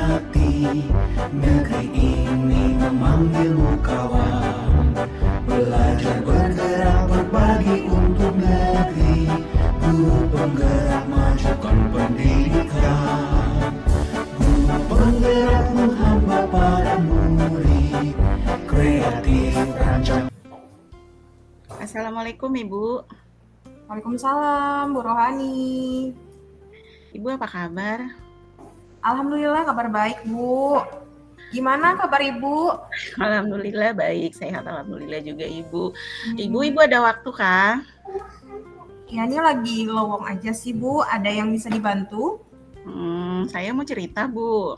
hati, negeri ini memanggilmu kawan. Belajar bergerak berbagi untuk negeri, guru penggerak majukan pendidikan. Guru penggerak menghamba para murid, kreatif rancang. Assalamualaikum Ibu. Waalaikumsalam, Bu Rohani. Ibu apa kabar? Alhamdulillah kabar baik, Bu. Gimana kabar Ibu? Alhamdulillah baik, sehat alhamdulillah juga Ibu. Ibu ada waktu kah? Ya ini lagi lowong aja sih, Bu. Ada yang bisa dibantu? Saya mau cerita, Bu.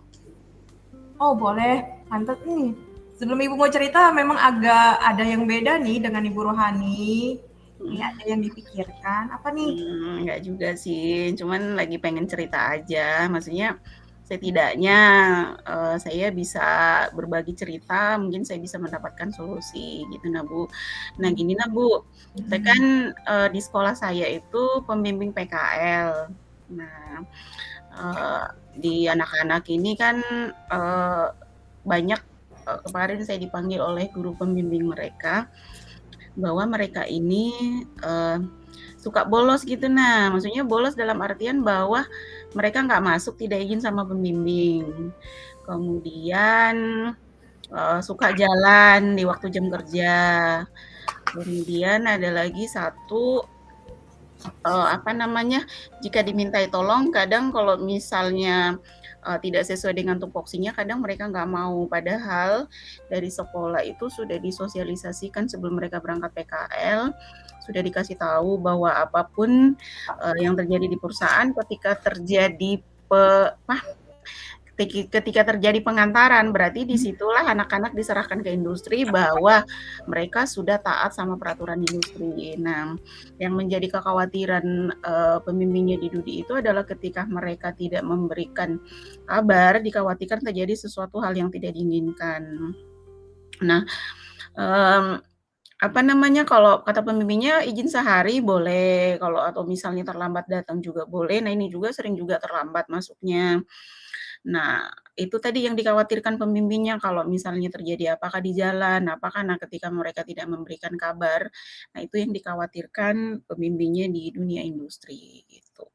Oh, boleh. Mantap nih. Sebelum Ibu mau cerita, memang agak ada yang beda nih dengan Ibu Rohani. Ini ada yang dipikirkan. Apa nih? Enggak juga sih, cuman lagi pengen cerita aja. Maksudnya setidaknya saya bisa berbagi cerita, mungkin saya bisa mendapatkan solusi gitu nah Bu. Nah gini nah Bu, saya kan di sekolah saya itu pembimbing PKL. Nah di anak-anak ini kan banyak kemarin saya dipanggil oleh guru pembimbing mereka bahwa mereka ini suka bolos gitu. Nah, maksudnya bolos dalam artian bahwa mereka nggak masuk, tidak izin sama pembimbing. Kemudian suka jalan di waktu jam kerja. Kemudian ada lagi satu jika dimintai tolong kadang kalau misalnya tidak sesuai dengan tupoksinya kadang mereka nggak mau, padahal dari sekolah itu sudah disosialisasikan sebelum mereka berangkat PKL, sudah dikasih tahu bahwa apapun yang terjadi di perusahaan ketika terjadi pengantaran, berarti disitulah anak-anak diserahkan ke industri bahwa mereka sudah taat sama peraturan industri. Nah, yang menjadi kekhawatiran pembimbingnya di Dudi itu adalah ketika mereka tidak memberikan kabar, dikhawatirkan terjadi sesuatu hal yang tidak diinginkan. Nah, kalau kata pembimbingnya izin sehari boleh, kalau atau misalnya terlambat datang juga boleh. Nah, ini juga sering juga terlambat masuknya. Nah, itu tadi yang dikhawatirkan pembimbingnya kalau misalnya terjadi apakah di jalan, apakah ketika mereka tidak memberikan kabar. Nah, itu yang dikhawatirkan pembimbingnya di dunia industri gitu.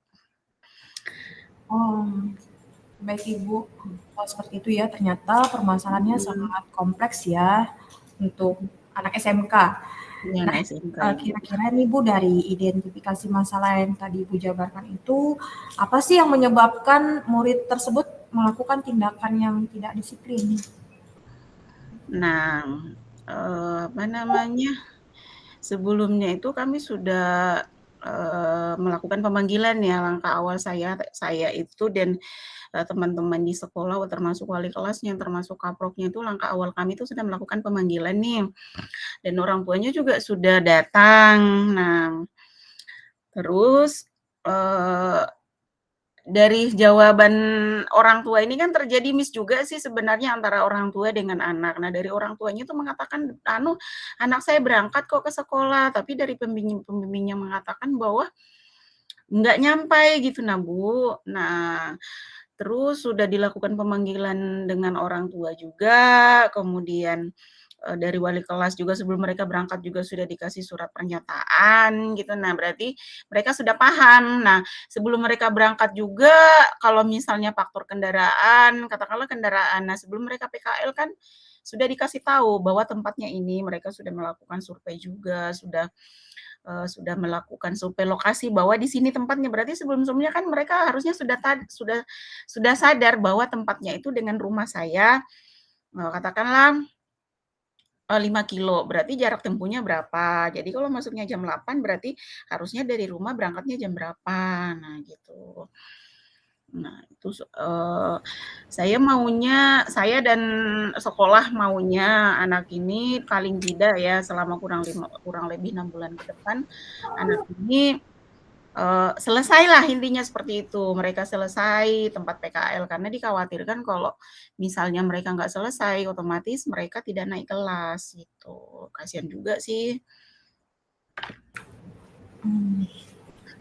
Oh, baik Ibu. Oh, seperti itu ya, ternyata permasalahannya sangat kompleks ya untuk anak SMK. Ya, Nah, SMK. kira-kira nih Bu, dari identifikasi masalah yang tadi Ibu jabarkan itu, apa sih yang menyebabkan murid tersebut melakukan tindakan yang tidak disiplin? Nah, sebelumnya itu kami sudah melakukan pemanggilan ya, langkah awal saya itu dan teman-teman di sekolah termasuk wali kelasnya, termasuk kaproknya itu langkah awal kami itu sudah melakukan pemanggilan nih. Dan orang tuanya juga sudah datang. Nah, terus dari jawaban orang tua ini kan terjadi miss juga sih sebenarnya antara orang tua dengan anak. Nah, dari orang tuanya itu mengatakan, anak saya berangkat kok ke sekolah, tapi dari pembimbingnya mengatakan bahwa nggak nyampai gitu, nah Bu. Nah, terus sudah dilakukan pemanggilan dengan orang tua juga, kemudian dari wali kelas juga sebelum mereka berangkat juga sudah dikasih surat pernyataan gitu. Nah, berarti mereka sudah paham. Nah, sebelum mereka berangkat juga kalau misalnya faktor kendaraan, katakanlah kendaraan. Nah, sebelum mereka PKL kan sudah dikasih tahu bahwa tempatnya ini, mereka sudah melakukan survei juga, sudah melakukan survei lokasi bahwa di sini tempatnya. Berarti sebelum-sebelumnya kan mereka harusnya sudah sadar bahwa tempatnya itu dengan rumah saya katakanlah 5 kilo, berarti jarak tempuhnya berapa. Jadi kalau masuknya jam 8 berarti harusnya dari rumah berangkatnya jam berapa. Nah, gitu. Nah, itu saya dan sekolah maunya anak ini paling tidak ya selama kurang lebih 6 bulan ke depan, anak ini selesailah intinya seperti itu, mereka selesai tempat PKL karena dikhawatirkan kalau misalnya mereka nggak selesai, otomatis mereka tidak naik kelas gitu. Kasihan juga sih.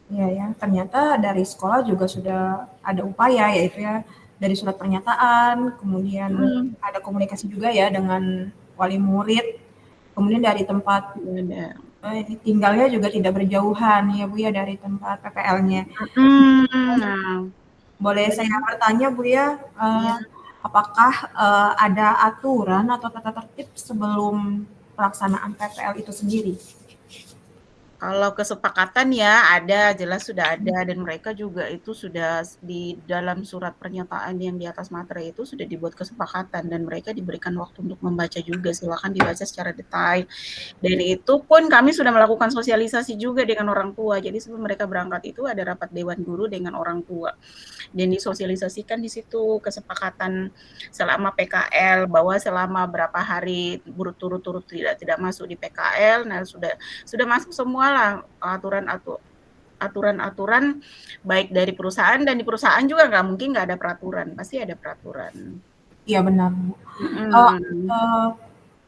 Iya ya, ternyata dari sekolah juga sudah ada upaya yaitu ya dari surat pernyataan, kemudian ada komunikasi juga ya dengan wali murid, kemudian dari tempat tinggalnya juga tidak berjauhan ya Bu ya dari tempat PPL-nya. Nah, boleh saya bertanya Bu ya, apakah ada aturan atau tata tertib sebelum pelaksanaan PPL itu sendiri? Kalau kesepakatan ya ada, jelas sudah ada, dan mereka juga itu sudah di dalam surat pernyataan yang di atas materai itu sudah dibuat kesepakatan dan mereka diberikan waktu untuk membaca juga, silakan dibaca secara detail. Dan itu pun kami sudah melakukan sosialisasi juga dengan orang tua. Jadi sebelum mereka berangkat itu ada rapat dewan guru dengan orang tua. Dan disosialisasikan di situ kesepakatan selama PKL bahwa selama berapa hari berturut-turut tidak masuk di PKL. Nah, sudah masuk semua lah aturan-aturan baik dari perusahaan, dan di perusahaan juga nggak mungkin nggak ada peraturan, pasti ada peraturan. Iya benar Bu.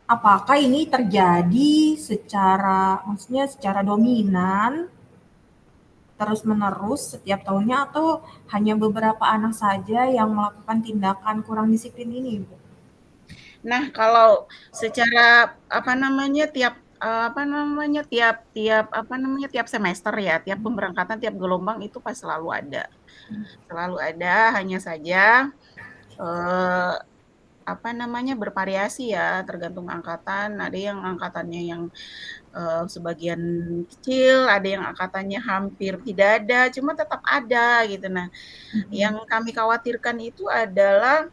Apakah ini terjadi maksudnya secara dominan terus menerus setiap tahunnya atau hanya beberapa anak saja yang melakukan tindakan kurang disiplin ini Bu? Nah, kalau secara tiap semester ya, tiap pemberangkatan, tiap gelombang itu pas selalu ada. Selalu ada, hanya saja bervariasi ya, tergantung angkatan. Ada yang angkatannya yang sebagian kecil, ada yang angkatannya hampir tidak ada, cuma tetap ada gitu. Nah, yang kami khawatirkan itu adalah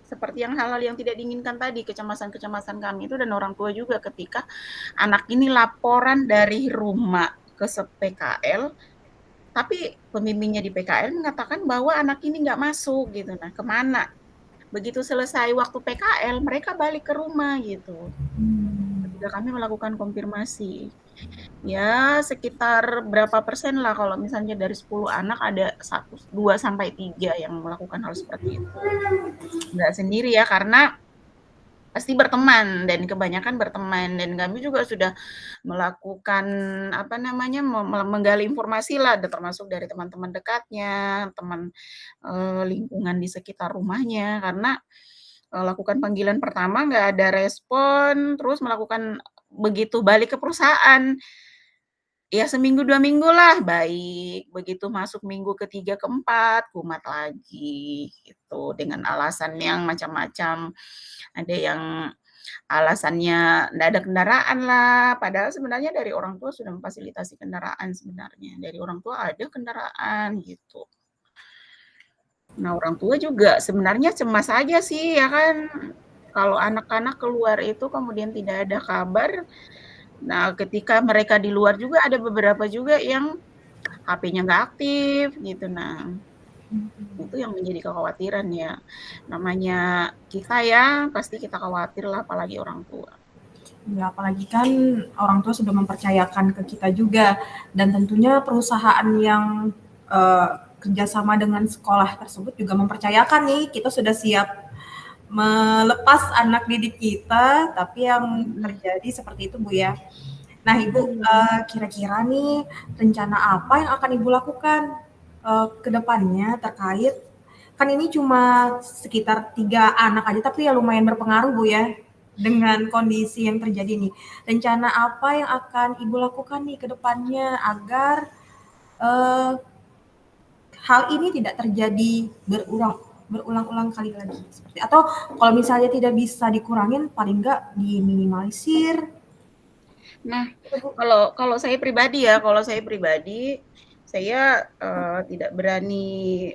seperti yang hal-hal yang tidak diinginkan tadi, kecemasan-kecemasan kami itu dan orang tua juga ketika anak ini laporan dari rumah ke PKL, tapi pembimbingnya di PKL mengatakan bahwa anak ini nggak masuk gitu. Nah, kemana? Begitu selesai waktu PKL, mereka balik ke rumah gitu. Ketika kami melakukan konfirmasi, ya sekitar berapa persen lah kalau misalnya dari 10 anak ada 2 sampai 3 yang melakukan hal seperti itu. Nggak sendiri ya, karena pasti berteman dan kebanyakan berteman, dan kami juga sudah melakukan menggali informasi lah, termasuk dari teman-teman dekatnya, teman lingkungan di sekitar rumahnya, karena lakukan panggilan pertama nggak ada respon, terus melakukan begitu balik ke perusahaan, ya seminggu 2 minggu lah baik, begitu masuk minggu ke-3, ke-4 kumat lagi gitu, dengan alasan yang macam-macam. Ada yang alasannya nggak ada kendaraan lah, padahal sebenarnya dari orang tua sudah memfasilitasi kendaraan sebenarnya, dari orang tua ada kendaraan gitu. Nah, orang tua juga sebenarnya cemas aja sih ya kan, kalau anak-anak keluar itu kemudian tidak ada kabar. Nah, ketika mereka di luar juga ada beberapa juga yang HP-nya nggak aktif gitu. Nah, itu yang menjadi kekhawatiran ya. Namanya kita ya, pasti kita khawatir lah, apalagi orang tua. Ya, apalagi kan orang tua sudah mempercayakan ke kita juga, dan tentunya perusahaan yang kerjasama dengan sekolah tersebut juga mempercayakan nih kita sudah siap melepas anak didik kita, tapi yang terjadi seperti itu Bu ya. Nah Ibu, kira-kira nih rencana apa yang akan Ibu lakukan ke depannya terkait, kan ini cuma sekitar 3 anak aja tapi ya lumayan berpengaruh Bu ya dengan kondisi yang terjadi nih. Rencana apa yang akan Ibu lakukan nih ke depannya agar hal ini tidak terjadi berulang-ulang kali lagi, seperti atau kalau misalnya tidak bisa dikurangin paling enggak diminimalisir. Nah, kalau saya pribadi saya tidak berani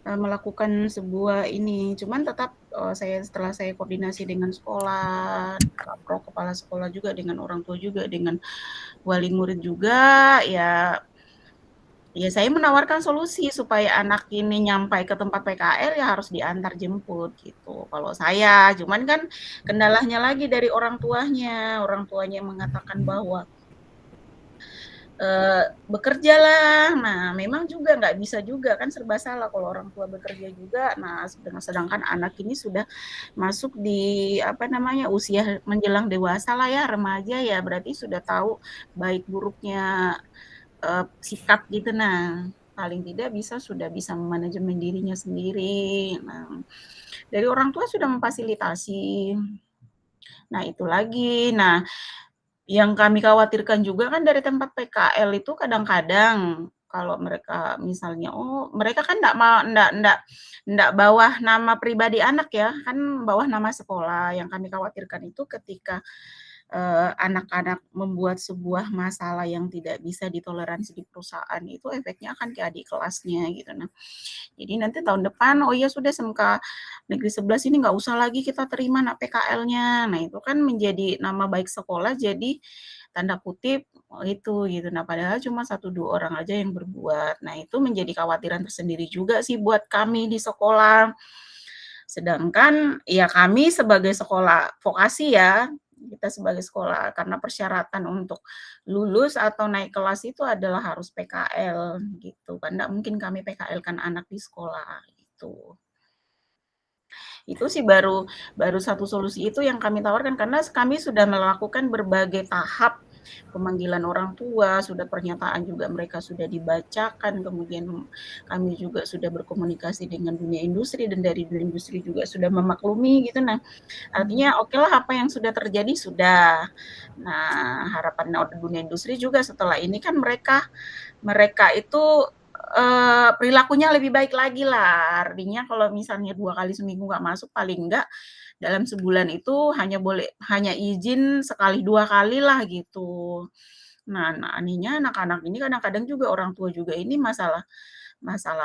melakukan sebuah ini, cuman tetap setelah saya koordinasi dengan sekolah, kepala sekolah juga, dengan orang tua juga, dengan wali murid juga, ya saya menawarkan solusi supaya anak ini nyampai ke tempat PKL ya harus diantar jemput gitu. Kalau saya, cuman kan kendalanya lagi dari orang tuanya mengatakan bahwa bekerjalah. Nah, memang juga nggak bisa juga kan, serba salah kalau orang tua bekerja juga. Nah, sedangkan anak ini sudah masuk di usia menjelang dewasa lah ya, remaja ya, berarti sudah tahu baik buruknya sikap gitu. Nah, paling tidak sudah bisa memanajemen dirinya sendiri. Nah, dari orang tua sudah memfasilitasi. Nah, itu lagi. Nah, yang kami khawatirkan juga kan dari tempat PKL itu kadang-kadang kalau mereka misalnya, mereka kan ndak bawah nama pribadi anak ya, kan bawah nama sekolah. Yang kami khawatirkan itu ketika anak-anak membuat sebuah masalah yang tidak bisa ditoleransi di perusahaan, itu efeknya akan ke adik kelasnya gitu. Nah, jadi nanti tahun depan, oh ya sudah SMK Negeri 11 ini nggak usah lagi kita terima anak PKL-nya. Nah, itu kan menjadi nama baik sekolah jadi tanda kutip itu gitu. Nah, padahal cuma 1-2 orang aja yang berbuat. Nah, itu menjadi kekhawatiran tersendiri juga sih buat kami di sekolah. Sedangkan ya kami sebagai sekolah vokasi ya, kita sebagai sekolah karena persyaratan untuk lulus atau naik kelas itu adalah harus PKL gitu kan, nggak mungkin kami PKL-kan anak di sekolah gitu. Itu sih baru satu solusi itu yang kami tawarkan karena kami sudah melakukan berbagai tahap pemanggilan orang tua, sudah pernyataan juga mereka sudah dibacakan, kemudian kami juga sudah berkomunikasi dengan dunia industri dan dari dunia industri juga sudah memaklumi gitu. Nah, artinya okelah apa yang sudah terjadi sudah. Nah, harapan dunia industri juga setelah ini kan mereka itu perilakunya lebih baik lagi lah. Artinya kalau misalnya 2 kali seminggu nggak masuk, paling enggak dalam sebulan itu hanya izin sekali 2 kali lah gitu. Nah, anehnya anak-anak ini kadang-kadang juga orang tua juga ini masalah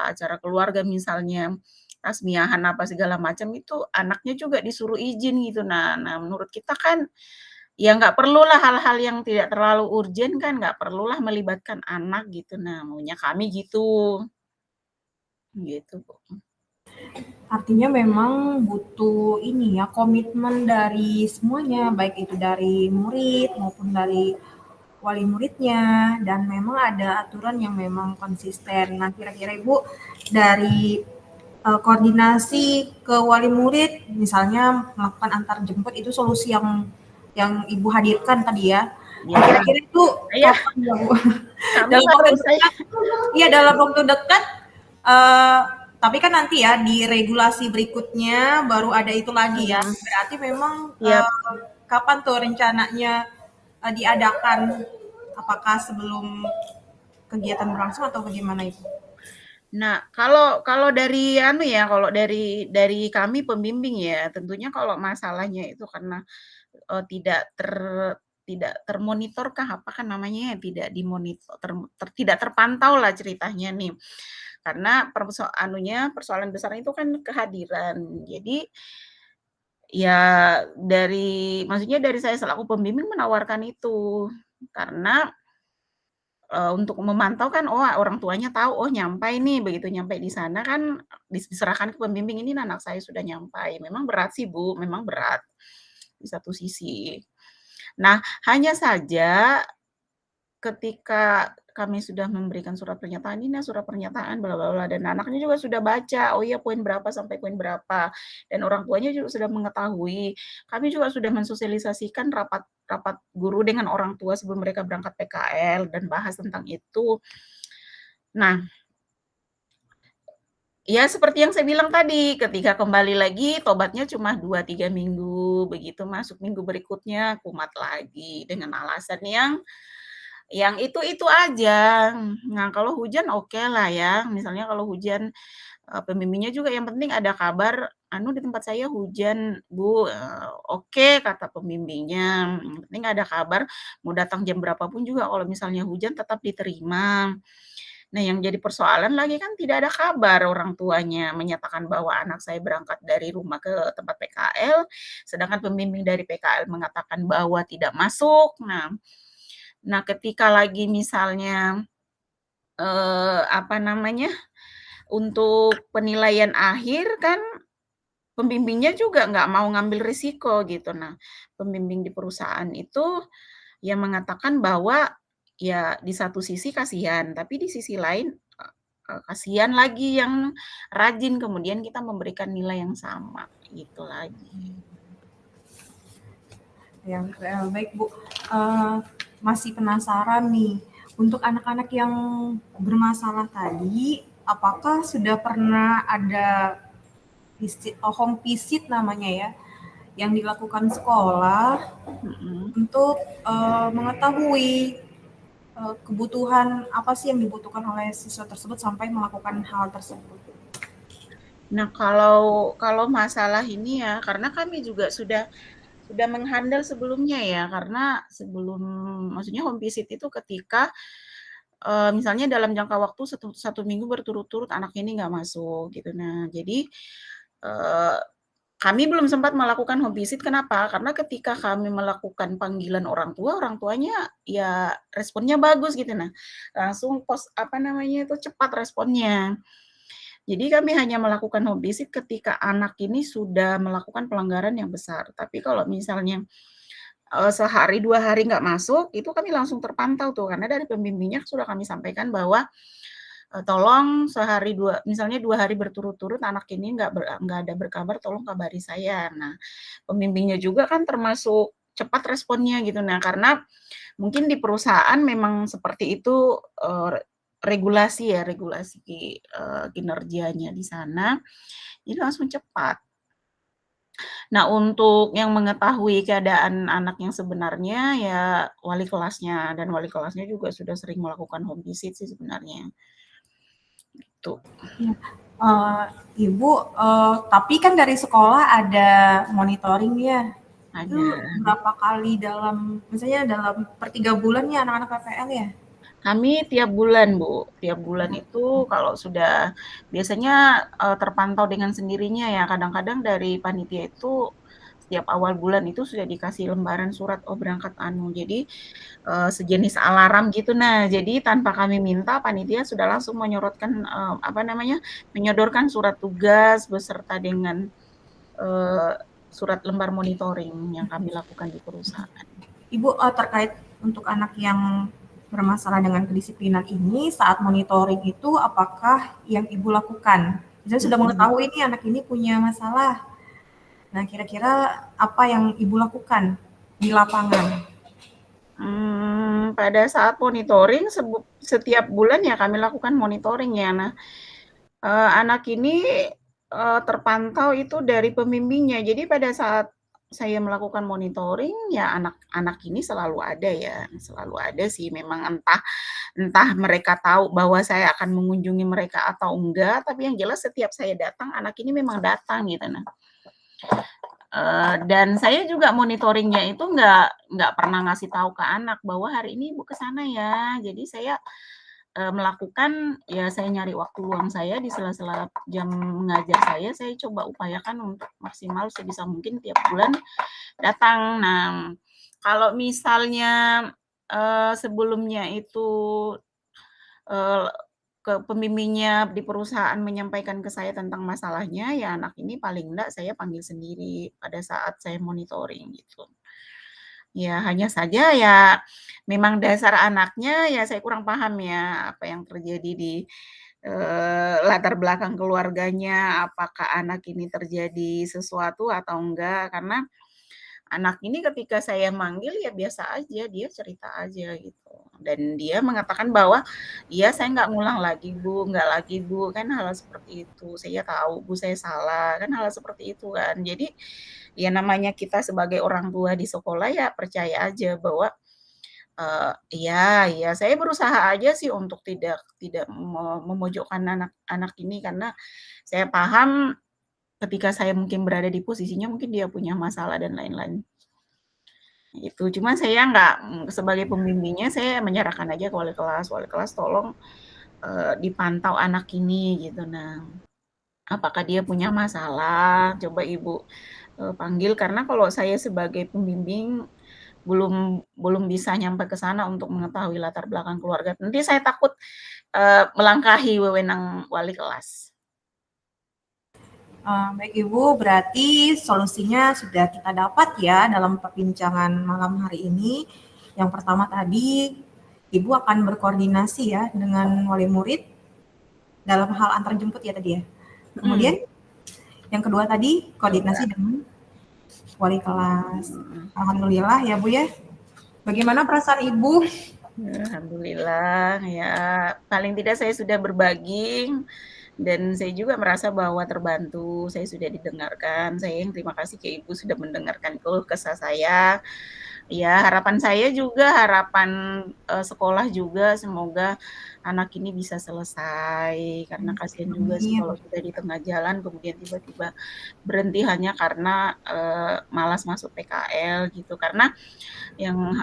acara keluarga misalnya tasmiahan apa segala macam itu anaknya juga disuruh izin gitu. Nah menurut kita kan ya nggak perlulah hal-hal yang tidak terlalu urgen kan, nggak perlulah melibatkan anak gitu. Nah, maunya kami gitu. Gitu, Bu. Artinya memang butuh ini ya, komitmen dari semuanya, baik itu dari murid maupun dari wali muridnya, dan memang ada aturan yang memang konsisten. Nah, kira-kira Ibu dari koordinasi ke wali murid, misalnya melakukan antar jemput itu solusi yang Ibu hadirkan tadi ya. Ya, Kira-kira itu ya. kapan ya Bu? Kami Dalam waktu dekat? Iya dalam waktu dekat. Tapi kan nanti ya di regulasi berikutnya baru ada itu lagi ya. Berarti memang kapan tuh rencananya diadakan? Apakah sebelum kegiatan berlangsung atau bagaimana itu? Nah, kalau dari kalau dari kami pembimbing ya, tentunya kalau masalahnya itu karena tidak termonitor apa kan namanya ya, tidak dimonitor, tidak terpantau lah ceritanya nih. Karena persoalan besar itu kan kehadiran. Jadi ya maksudnya dari saya selaku pembimbing menawarkan itu. Karena untuk memantau kan, orang tuanya tahu, nyampai nih, begitu nyampai di sana kan diserahkan ke pembimbing, ini anak saya sudah nyampai. Memang berat sih Bu, memang berat di satu sisi. Nah, hanya saja ketika kami sudah memberikan surat pernyataan, ini surat pernyataan bla bla bla dan anaknya juga sudah baca, oh iya poin berapa sampai poin berapa, dan orang tuanya juga sudah mengetahui. Kami juga sudah mensosialisasikan rapat guru dengan orang tua sebelum mereka berangkat PKL dan bahas tentang itu. Nah, ya seperti yang saya bilang tadi, ketika kembali lagi tobatnya cuma 2-3 minggu, begitu masuk minggu berikutnya kumat lagi dengan alasan yang itu aja. Nah, kalau hujan okelah ya, misalnya kalau hujan, pembimbingnya juga yang penting ada kabar, di tempat saya hujan Bu, oke kata pembimbingnya, yang penting ada kabar, mau datang jam berapa pun juga kalau misalnya hujan tetap diterima. Nah, yang jadi persoalan lagi kan tidak ada kabar orang tuanya menyatakan bahwa anak saya berangkat dari rumah ke tempat PKL, sedangkan pembimbing dari PKL mengatakan bahwa tidak masuk. Nah, ketika lagi misalnya, untuk penilaian akhir kan pembimbingnya juga nggak mau ngambil risiko gitu. Nah, pembimbing di perusahaan itu yang mengatakan bahwa ya di satu sisi kasihan, tapi di sisi lain, kasihan lagi yang rajin, kemudian kita memberikan nilai yang sama, gitu lagi. Baik Bu, masih penasaran nih, Untuk anak-anak yang bermasalah tadi, apakah sudah pernah ada home visit namanya ya, yang dilakukan sekolah untuk mengetahui kebutuhan apa sih yang dibutuhkan oleh siswa tersebut sampai melakukan hal tersebut? Nah, kalau masalah ini ya, karena kami juga sudah menghandle sebelumnya ya, karena maksudnya home visit itu ketika misalnya dalam jangka waktu satu minggu berturut-turut anak ini nggak masuk gitu. Nah, jadi kami belum sempat melakukan home visit. Kenapa? Karena ketika kami melakukan panggilan orang tuanya ya responnya bagus gitu. Nah, langsung cepat responnya. Jadi kami hanya melakukan home visit ketika anak ini sudah melakukan pelanggaran yang besar. Tapi kalau misalnya sehari 2 hari nggak masuk, itu kami langsung terpantau tuh, karena dari pembimbingnya sudah kami sampaikan bahwa tolong misalnya 2 hari berturut-turut anak ini nggak ada berkabar, tolong kabari saya. Nah, pembimbingnya juga kan termasuk cepat responnya gitu. Nah, karena mungkin di perusahaan memang seperti itu regulasi kinerjanya di sana, jadi langsung cepat. Nah, untuk yang mengetahui keadaan anak yang sebenarnya ya wali kelasnya, dan wali kelasnya juga sudah sering melakukan home visit sih sebenarnya. Gitu. Ibu, tapi kan dari sekolah ada monitoring ya. Ada. Itu berapa kali misalnya dalam per 3 bulan ya anak-anak PPL ya? Kami tiap bulan, Bu. Tiap bulan itu kalau sudah biasanya terpantau dengan sendirinya ya. Kadang-kadang dari panitia itu setiap awal bulan itu sudah dikasih lembaran surat berangkat jadi sejenis alarm gitu. Nah, jadi tanpa kami minta panitia sudah langsung menyorotkan menyodorkan surat tugas beserta dengan surat lembar monitoring yang kami lakukan di perusahaan. Ibu, terkait untuk anak yang bermasalah dengan kedisiplinan ini, saat monitoring itu apakah yang Ibu lakukan? Misalnya sudah mengetahui nih anak ini punya masalah. Nah, kira-kira apa yang Ibu lakukan di lapangan? Pada saat monitoring setiap bulan ya kami lakukan monitoring ya. Nah, anak ini terpantau itu dari pembimbingnya. Jadi pada saat saya melakukan monitoring ya anak-anak ini selalu ada sih, memang entah mereka tahu bahwa saya akan mengunjungi mereka atau enggak, tapi yang jelas setiap saya datang anak ini memang datang gitu. Nah, dan saya juga monitoringnya itu nggak pernah ngasih tahu ke anak bahwa hari ini Ibu ke sana ya. Jadi saya melakukan ya, saya nyari waktu luang saya di sela-sela jam mengajar saya coba upayakan untuk maksimal sebisa mungkin tiap bulan datang. Nah, kalau misalnya sebelumnya itu ke pembimbingnya di perusahaan menyampaikan ke saya tentang masalahnya, ya anak ini paling enggak saya panggil sendiri pada saat saya monitoring gitu. Ya hanya saja ya memang dasar anaknya ya saya kurang paham ya apa yang terjadi di latar belakang keluarganya, apakah anak ini terjadi sesuatu atau enggak, karena anak ini ketika saya manggil ya biasa aja, dia cerita aja gitu. Dan dia mengatakan bahwa, "Iya saya nggak ngulang lagi Bu, nggak lagi Bu," kan hal seperti itu. Saya tahu Bu saya salah, kan hal seperti itu kan. Jadi ya namanya kita sebagai orang tua di sekolah ya percaya aja bahwa iya saya berusaha aja sih untuk tidak memojokkan anak-anak ini, karena saya paham ketika saya mungkin berada di posisinya mungkin dia punya masalah dan lain-lain. Itu, cuma saya sebagai pembimbingnya saya menyerahkan aja ke wali kelas tolong dipantau anak ini gitu. Nah, apakah dia punya masalah, coba Ibu panggil, karena kalau saya sebagai pembimbing belum bisa nyampe ke sana untuk mengetahui latar belakang keluarga. Nanti saya takut melangkahi wewenang wali kelas. Baik Ibu, berarti solusinya sudah kita dapat ya dalam perbincangan malam hari ini. Yang pertama tadi, Ibu akan berkoordinasi ya dengan wali murid dalam hal antar jemput ya tadi ya. Kemudian yang kedua tadi koordinasi dengan wali kelas. Alhamdulillah ya Bu ya. Bagaimana perasaan Ibu Alhamdulillah, ya paling tidak saya sudah berbagi dan saya juga merasa bahwa terbantu, saya sudah didengarkan. Saya yang terima kasih ke Ibu sudah mendengarkan keluh kesah saya. Ya harapan saya juga, harapan, sekolah juga semoga anak ini bisa selesai, karena kasihan juga sih Amin. kalau sudah di tengah jalan kemudian tiba-tiba berhenti hanya karena, malas masuk PKL gitu. Karena yang,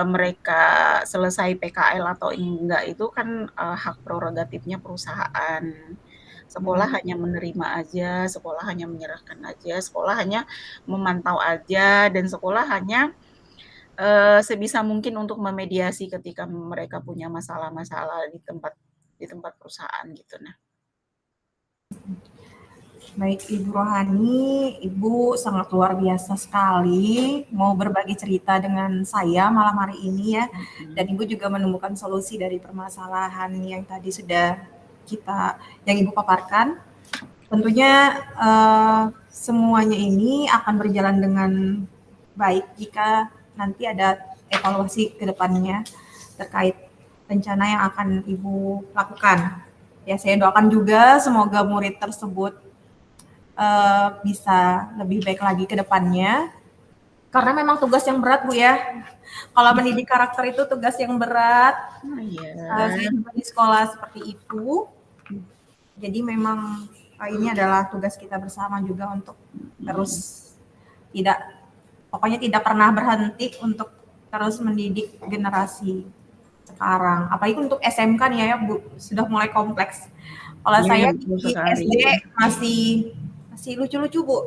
mereka selesai PKL atau enggak itu kan, hak prerogatifnya perusahaan. Sekolah Benar. hanya menerima aja, sekolah hanya menyerahkan aja, sekolah hanya memantau aja, dan sekolah hanya, sebisa mungkin untuk memediasi ketika mereka punya masalah-masalah di tempat perusahaan gitu, nah. Baik Ibu Rohani, Ibu sangat luar biasa sekali mau berbagi cerita dengan saya malam hari ini ya. Dan Ibu juga menemukan solusi dari permasalahan yang tadi sudah yang Ibu paparkan. Tentunya semuanya ini akan berjalan dengan baik jika nanti ada evaluasi ke depannya terkait rencana yang akan Ibu lakukan. Ya, saya doakan juga semoga murid tersebut bisa lebih baik lagi ke depannya. Karena memang tugas yang berat, Bu ya. Kalau mendidik karakter itu tugas yang berat. Oh iya. Saya juga di sekolah seperti itu. Jadi memang ini adalah tugas kita bersama juga untuk terus pokoknya tidak pernah berhenti untuk terus mendidik generasi sekarang. Apalagi untuk SMK nih ya, Bu, sudah mulai kompleks. Kalau Iya, saya betul di sekali. SD masih lucu-lucu, Bu.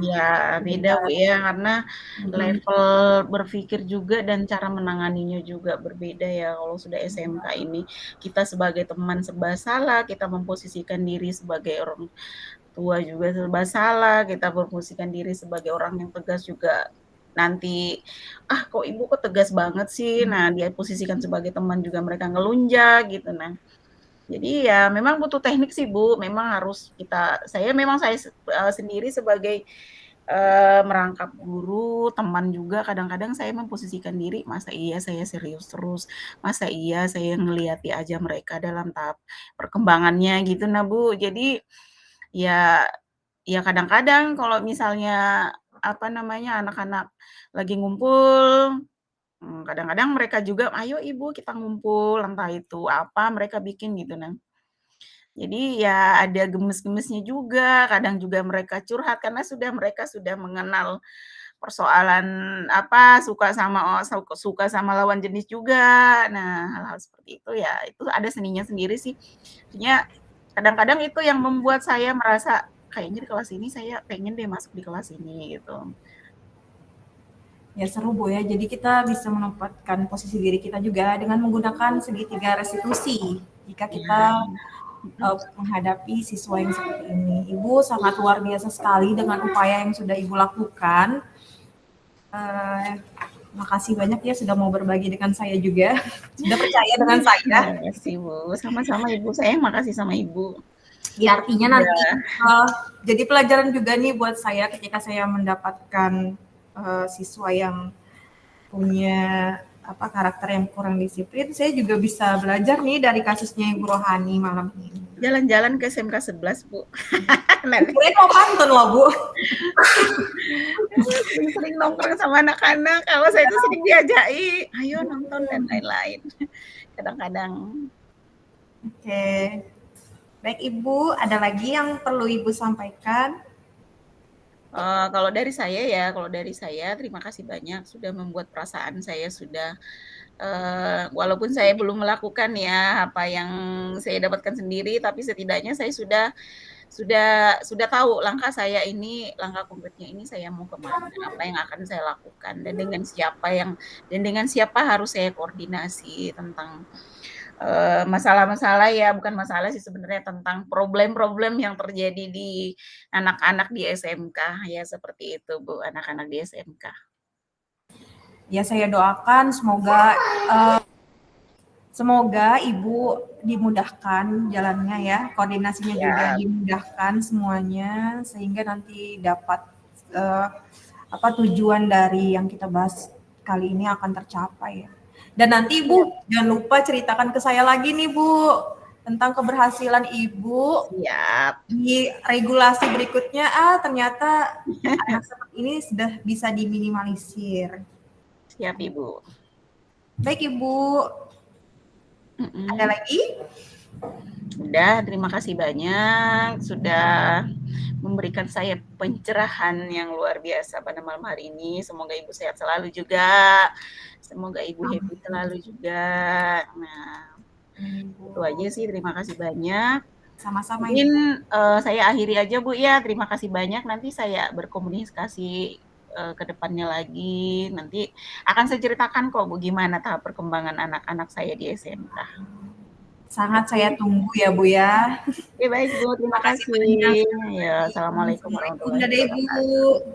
Ya, beda Bu ya, karena level berpikir juga dan cara menanganinya juga berbeda ya. Kalau sudah SMK ini, kita sebagai teman serba salah, kita memposisikan diri sebagai orang tua juga serba salah, kita memposisikan diri sebagai orang yang tegas juga nanti, "Ah kok ibu kok tegas banget sih?" Nah, dia posisikan sebagai teman juga mereka ngelunjak gitu, nah. Jadi ya memang butuh teknik sih Bu, memang harus saya sendiri sebagai, merangkap guru, teman juga kadang-kadang saya memposisikan diri, masa iya saya serius terus, masa iya saya ngelihati aja mereka dalam tahap perkembangannya gitu nah Bu. Jadi ya kadang-kadang kalau misalnya, apa namanya, anak-anak lagi ngumpul, kadang-kadang mereka juga, "Ayo Ibu kita ngumpul," entah itu apa mereka bikin gitu nah. Jadi ya ada gemes-gemesnya juga, kadang juga mereka curhat karena mereka sudah mengenal persoalan apa, suka sama lawan jenis juga. Nah, hal-hal seperti itu ya itu ada seninya sendiri sih. Artinya kadang-kadang itu yang membuat saya merasa, kayaknya di kelas ini saya pengen deh masuk di kelas ini gitu. Ya seru Bu ya, jadi kita bisa menempatkan posisi diri kita juga dengan menggunakan segitiga restitusi jika kita menghadapi siswa yang seperti ini. Ibu sangat luar biasa sekali dengan upaya yang sudah Ibu lakukan. Makasih banyak ya sudah mau berbagi dengan saya juga, sudah percaya dengan saya. Terima kasih Bu, sama-sama Ibu, saya makasih sama Ibu. Ya artinya nanti Iya. jadi pelajaran juga nih buat saya ketika saya mendapatkan siswa yang punya karakter yang kurang disiplin, saya juga bisa belajar nih dari kasusnya Ibu Rohani malam ini. Jalan-jalan ke SMK 11 Bu. Kirain mau pantun loh Bu. Sering nongkrong sama anak-anak, kalau saya tuh sering diajaki, "Ayo nonton," dan lain-lain. Kadang-kadang. Oke. Baik Ibu, ada lagi yang perlu Ibu sampaikan? Kalau dari saya terima kasih banyak sudah membuat perasaan saya sudah, walaupun saya belum melakukan ya apa yang saya dapatkan sendiri, tapi setidaknya saya sudah tahu langkah konkretnya ini saya mau ke mana, apa yang akan saya lakukan, dan dengan siapa harus saya koordinasi tentang masalah-masalah ya bukan masalah sih sebenarnya tentang problem-problem yang terjadi di anak-anak di SMK, ya seperti itu Bu, anak-anak di SMK. Ya saya doakan semoga Ibu dimudahkan jalannya ya, koordinasinya juga Ya, dimudahkan semuanya sehingga nanti dapat tujuan dari yang kita bahas kali ini akan tercapai ya. Dan nanti Ibu jangan lupa ceritakan ke saya lagi nih Bu tentang keberhasilan Ibu Siap. di regulasi berikutnya. Ternyata anak seperti ini sudah bisa diminimalisir. Siap Ibu. Baik Ibu. Ada lagi? Udah, terima kasih banyak sudah memberikan saya pencerahan yang luar biasa pada malam hari ini. Semoga Ibu sehat selalu juga. Semoga Ibu happy selalu juga. Nah, itu aja sih. Terima kasih banyak. Sama-sama. Mungkin saya akhiri aja Bu ya. Terima kasih banyak. Nanti saya berkomunikasi ke depannya lagi. Nanti akan saya ceritakan kok Bu gimana tahap perkembangan anak-anak saya di SMK. Sangat saya tunggu ya Bu ya. Oke baik Bu, terima kasih. Ya, assalamualaikum warahmatullahi wabarakatuh.